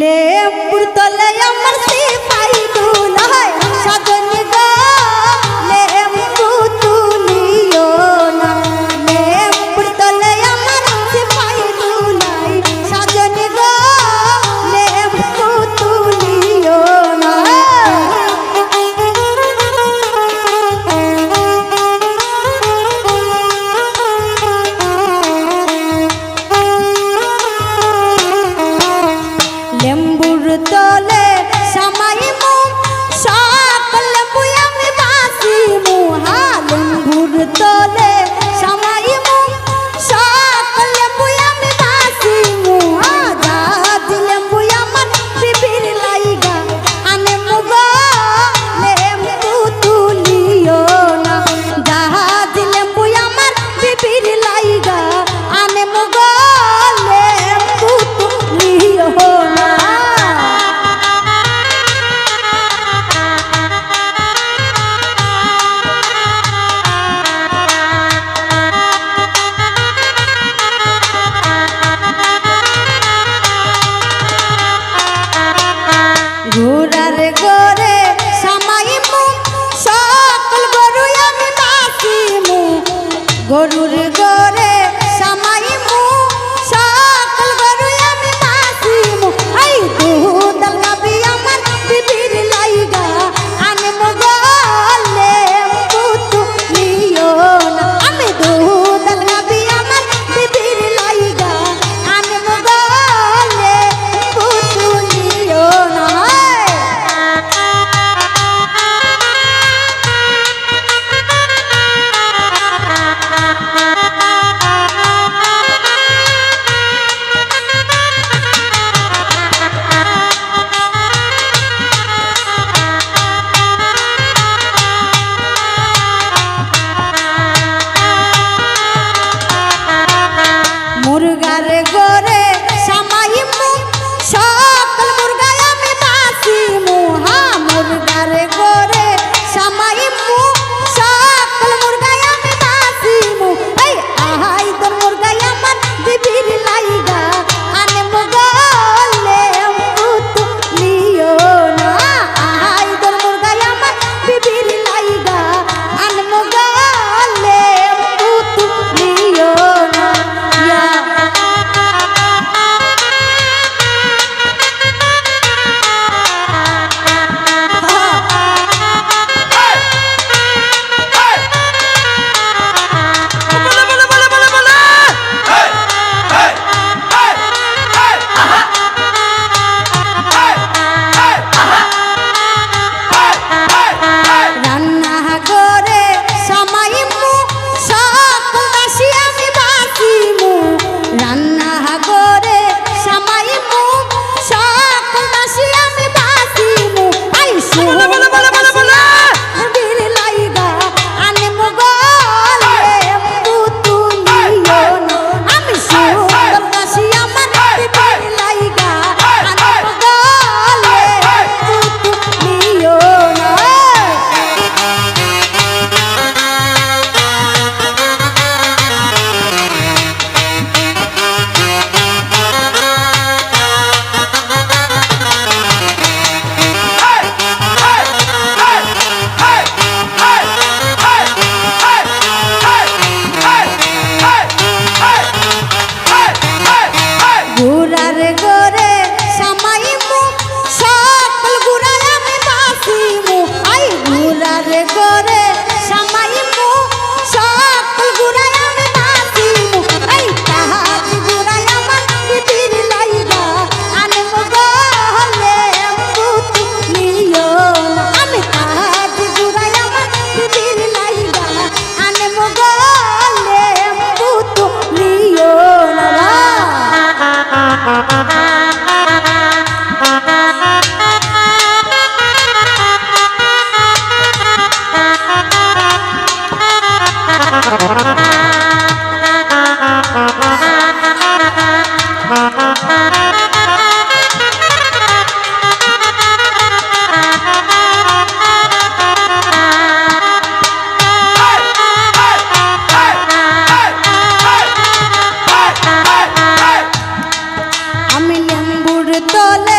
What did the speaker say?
লেম্বুর তলে আমার সিপাই দুলাই সাজনি গো লেম্বু তুলিও না লেম্বুর তলে আমার সিপাই দুলাই সাজনি গো লেম্বু তুলিও না লেম্বুর তলে সামাইমু সকল লেম্বু আমি বাসিমু হা লেম্বুর তলে সামাইমু সকল লেম্বু আমি বাসিমু হা জাহাজ লেম্বু আমার বিবির লাইগা আনেমু গো লেম্বু তুলিও না জাহাজ লেম্বু আমার বিবির লাইগা আনেমু গো লেম্বু তুলিও না ঘোড়ার গরে সামাইমু সকল গরু আমি বাসিমু গরুর গরে সামাইমু সকল গরু আমি বাসিমু আই দুধল গাবি আমার বিবির লাইগা আনমু গো লেম্বু তুলিও না আমি দুধল গাবি আমার বিবির লাইগা আনমু গো লেম্বু তুলিও না মুরগার গরে সামাইমু সকল মুরগা আমি বাসিমু হা মুরগার গরে সামাইমু সকল মুরগা আমি বাসিমু এই আহাই তোর মুরগা আমার বিবির লাইগা আনমু গো লেম্বু তুলিও না আহাই তোর মুরগা আমার বিবির লাইগা আনমু গো লেম্বু তুলিও না ইয়া রান্না করে সামাইমু সকল দাসী আমি বাসিমু রান্না করে সামাইমু সকল দাসী আমি বাসিমু আই বিবির লাইগা আনমু গো লেম্বু তুলিও না আমি সকল দাসী আমার বিবির লাইগা আনমু গো লেম্বু তুলিও না ঘোড়ার গরে সামাইমু সকল গুড়া আমি বাসিমু আই ঘোড়ার গরে সামাইমু সকল গুড়া আমি বাসিমু এই জাহাজ গুড়া আমার বিবির লাইগা আনমু গো লেম্বু তুলিও না আমি জাহাজ গুড়া আমার বিবির লাইগা আনমু গো লেম্বু তুলিও না আমি লেম্বুর তলে